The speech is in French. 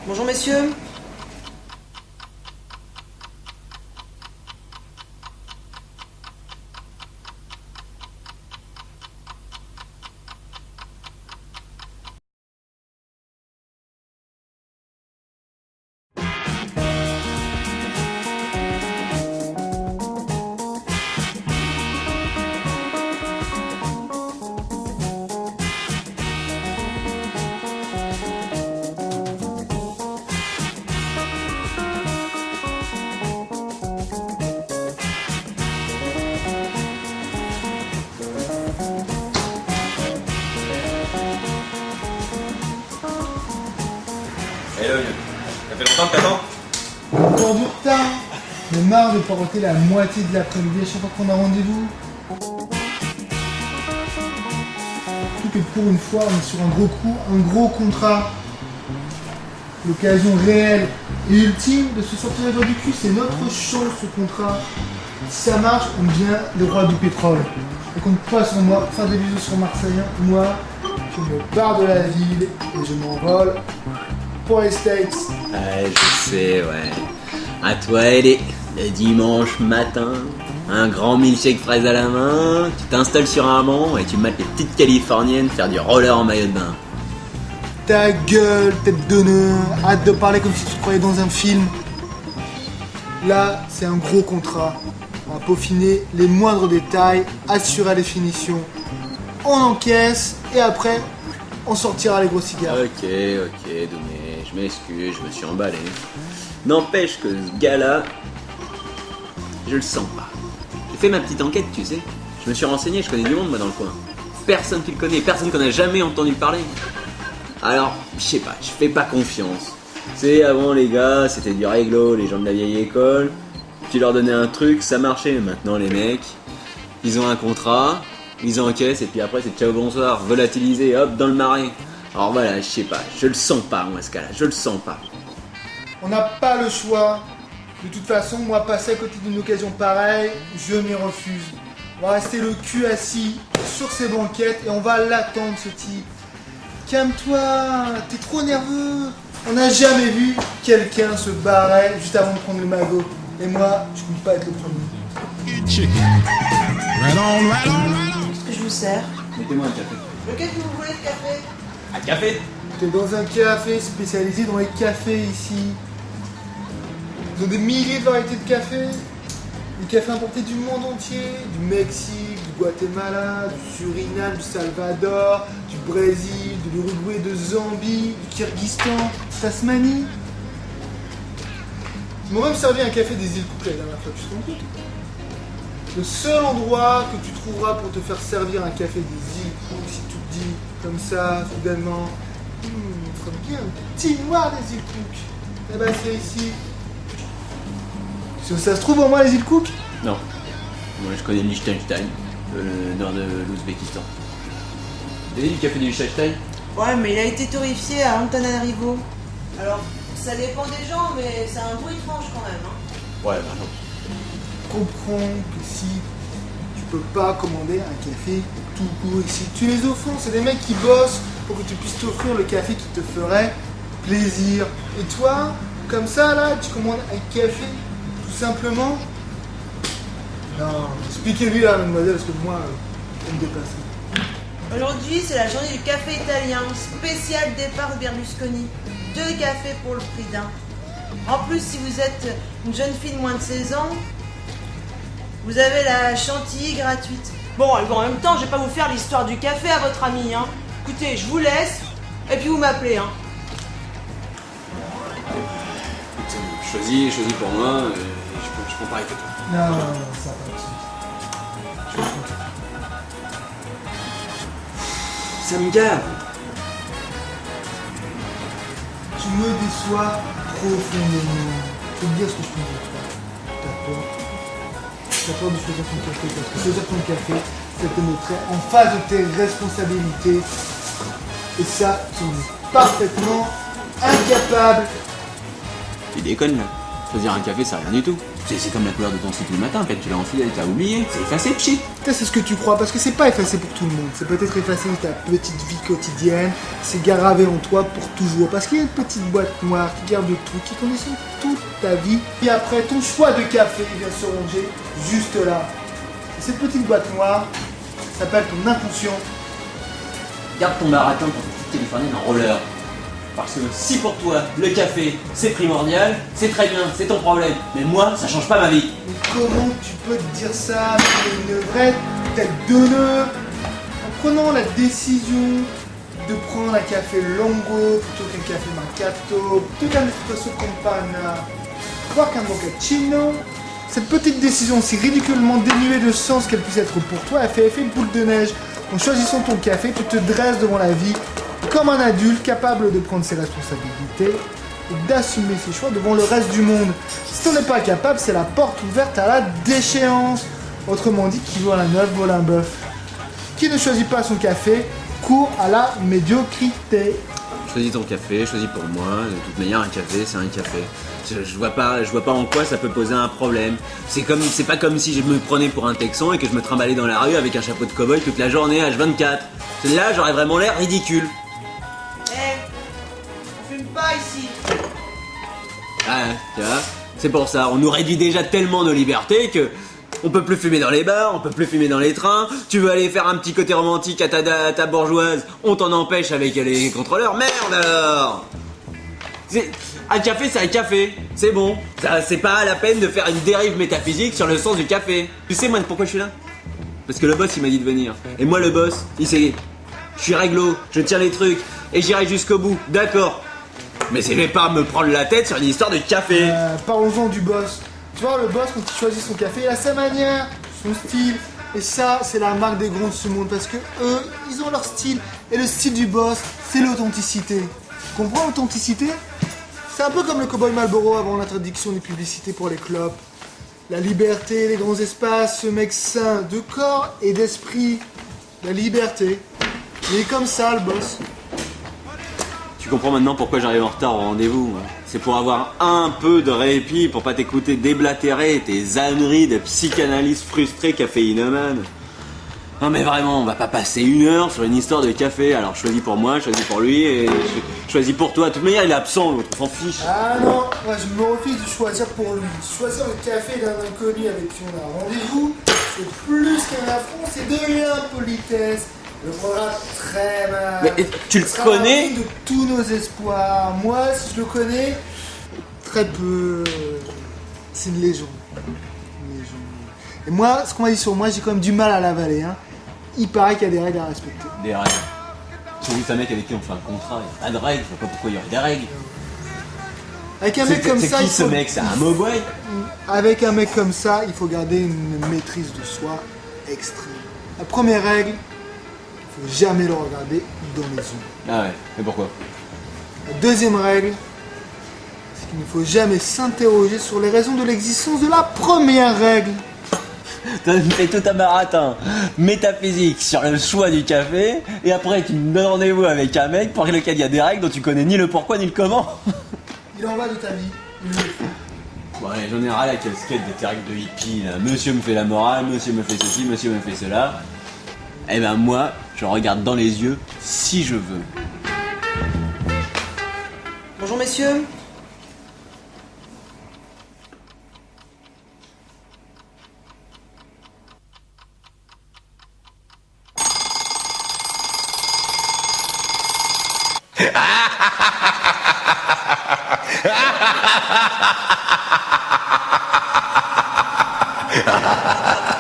Bonjour messieurs. Eh Log, ça fait longtemps que t'attends? Encore du retard. J'ai marre de poireauter la moitié de l'après-midi à chaque fois qu'on a rendez-vous. Surtout que pour une fois, on est sur un gros coup, un gros contrat. L'occasion réelle et ultime de se sortir les doigts du cul, c'est notre chance ce contrat. Si ça marche, on devient les rois du pétrole. On compte pas sur moi pour faire des bisous sur Marseille. Moi, je me barre de la ville et je m'envole pour les States. Ouais, je sais, ouais. À toi, Ellie. Le dimanche matin, un grand milkshake fraise à la main, tu t'installes sur un banc et tu mates les petites californiennes faire du roller en maillot de bain. Ta gueule, tête de nœud, hâte de parler comme si tu te croyais dans un film. Là, c'est un gros contrat. On va peaufiner les moindres détails, assurer les finitions. On encaisse et après, on sortira les gros cigares. Ok, Doumé, je m'excuse, je me suis emballé. N'empêche que ce gars-là, je le sens pas. J'ai fait ma petite enquête, tu sais. Je me suis renseigné, je connais du monde moi dans le coin. Personne qui le connaît, personne qu'on a jamais entendu parler. Alors, je sais pas, je fais pas confiance. C'est avant les gars, c'était du réglo, les gens de la vieille école. Tu leur donnais un truc, ça marchait. Maintenant les mecs, ils ont un contrat, ils encaissent et puis après c'est ciao bonsoir, volatilisé, hop dans le marais. Alors voilà, je sais pas, je le sens pas moi ce cas-là, je le sens pas. On n'a pas le choix. De toute façon, moi, passer à côté d'une occasion pareille, je m'y refuse. On va rester le cul assis sur ses banquettes et on va l'attendre, ce type. Calme-toi, t'es trop nerveux. On n'a jamais vu quelqu'un se barrer juste avant de prendre le magot. Et moi, je compte pas être le premier. Qu'est-ce que je vous sers? Mettez-moi un café. Lequel que vous voulez de café? Un café? T'es dans un café spécialisé dans les cafés ici. Ils ont des milliers de variétés de café. Des cafés importés du monde entier, du Mexique, du Guatemala, du Suriname, du Salvador, du Brésil, de l'Uruguay, de Zambie, du Kyrgyzstan, Tasmanie. Ils m'ont même servi un café des îles Cook la dernière fois, tu te rends compte? Le seul endroit que tu trouveras pour te faire servir un café des îles Cook, si tu te dis comme ça, soudainement, ferait bien un petit noir des îles Cook. Eh ben c'est ici. Ça se trouve en moi les îles Cook? Non. Moi je connais le Liechtenstein, le nord de l'Ouzbékistan. Vous avez du café du Liechtenstein? Ouais, mais il a été torréfié à Antananarivo. Alors, ça dépend des gens, mais c'est un goût étrange quand même. Hein. Ouais, bah non. Comprends que si tu peux pas commander un café tout court ici, tu les offenses, c'est des mecs qui bossent pour que tu puisses t'offrir le café qui te ferait plaisir. Et toi, comme ça là, tu commandes un café tout simplement? Non, expliquez-lui là, mademoiselle, parce que moi, ça me dépasse. Aujourd'hui, c'est la journée du café italien, spécial départ de Berlusconi. 2 cafés pour le prix d'un. En plus, si vous êtes une jeune fille de moins de 16 ans, vous avez la chantilly gratuite. Bon, en même temps, je vais pas vous faire l'histoire du café à votre ami. Hein. Écoutez, je vous laisse, et puis vous m'appelez. Hein. Choisis pour moi, je prends pareil que toi. Non, ça va pas. Ça me gave. Tu me déçois profondément. Je vais te dire ce que je pense de toi. T'as peur. T'as peur de choisir ton café parce que choisir ton café, ça te mettrait en face de tes responsabilités. Et ça, tu en es parfaitement incapable. Tu déconnes là. Choisir un café, c'est rien du tout. C'est comme la couleur de ton site le matin, quand tu l'as enfilé, t'as oublié, c'est effacé, pchit. Putain, c'est ce que tu crois, parce que c'est pas effacé pour tout le monde. C'est peut-être effacé de ta petite vie quotidienne, c'est gravé en toi pour toujours. Parce qu'il y a une petite boîte noire qui garde tout, qui conditionne toute ta vie. Et après, ton choix de café vient se ranger juste là. Et cette petite boîte noire s'appelle ton inconscient. Garde ton baratin pour ton petite californienne en roller. Parce que si pour toi, le café, c'est primordial, c'est très bien, c'est ton problème. Mais moi, ça change pas ma vie. Mais comment tu peux te dire ça? Mais une vraie tête de nœud. En prenant la décision de prendre un café Longo plutôt qu'un café Macchiato, plutôt qu'un espresso Campana, voire qu'un mochaccino, cette petite décision, si ridiculement dénuée de sens qu'elle puisse être pour toi, elle fait effet boule de neige. En choisissant ton café, tu te dresses devant la vie comme un adulte capable de prendre ses responsabilités et d'assumer ses choix devant le reste du monde. Si tu n'en es pas capable, c'est la porte ouverte à la déchéance. Autrement dit, qui vole un œuf vole un bœuf. Qui ne choisit pas son café court à la médiocrité. Choisis ton café, choisis pour moi. De toute manière, un café, c'est un café. Je vois pas en quoi ça peut poser un problème. C'est pas comme si je me prenais pour un Texan et que je me trimballais dans la rue avec un chapeau de cow-boy toute la journée H24. Là, j'aurais vraiment l'air ridicule. On fume pas ici. Ah, tu vois, c'est pour ça. On nous réduit déjà tellement nos libertés que on peut plus fumer dans les bars, on peut plus fumer dans les trains. Tu veux aller faire un petit côté romantique à ta bourgeoise, on t'en empêche avec les contrôleurs. Merde alors. Un café, c'est un café, c'est bon. C'est pas la peine de faire une dérive métaphysique sur le sens du café. Tu sais moi pourquoi je suis là? Parce que le boss il m'a dit de venir. Et moi le boss, il sait. Je suis réglo, je tiens les trucs et j'irai jusqu'au bout, d'accord. Mais c'est pas me prendre la tête sur une histoire de café. Parlons-en du boss. Tu vois, le boss, quand il choisit son café, il a sa manière, son style. Et ça, c'est la marque des grands de ce monde. Parce que eux, ils ont leur style. Et le style du boss, c'est l'authenticité. Tu comprends l'authenticité? C'est un peu comme le Cowboy Marlboro avant l'interdiction des publicités pour les clopes. La liberté, les grands espaces, ce mec sain de corps et d'esprit. La liberté. Il est comme ça, le boss. Tu comprends maintenant pourquoi j'arrive en retard au rendez-vous. C'est pour avoir un peu de répit, pour pas t'écouter déblatérer tes âneries de psychanalyse frustré caféinomane. Non mais vraiment, on va pas passer 1 heure sur une histoire de café. Alors je choisis pour moi, je choisis pour lui et je choisis pour toi. De toute manière, il est absent, l'autre, on s'en fiche. Ah non, moi je me refuse de choisir pour lui. Choisir le café d'un inconnu avec qui on a un rendez-vous, c'est plus qu'un affront, c'est de l'impolitesse. Le programme très mal. Mais tu le connais? De tous nos espoirs. Moi, si je le connais, très peu. C'est une légende. Une légende. Et moi, ce qu'on m'a dit sur moi, j'ai quand même du mal à l'avaler. Hein. Il paraît qu'il y a des règles à respecter. Des règles. J'ai vu un mec avec qui on fait un contrat, il n'y a pas de règles, je vois pas pourquoi il y aurait des règles. Avec un mec comme ça, c'est qui ce mec? C'est un mogwai? Avec un mec comme ça, il faut garder une maîtrise de soi extrême. La première règle, il faut jamais le regarder dans les yeux. Ah ouais, mais pourquoi? La deuxième règle, c'est qu'il ne faut jamais s'interroger sur les raisons de l'existence de la première règle. T'as fait tout un marathon métaphysique sur le choix du café, et après tu me donnes rendez-vous avec un mec pour lequel il y a des règles dont tu connais ni le pourquoi ni le comment. Il en va de ta vie. Bon allez, j'en ai ras la casquette de tes règles de hippie là. Monsieur me fait la morale, monsieur me fait ceci, monsieur me fait cela. Eh ben moi, je regarde dans les yeux si je veux. Bonjour messieurs. Ha ha ha ha ha!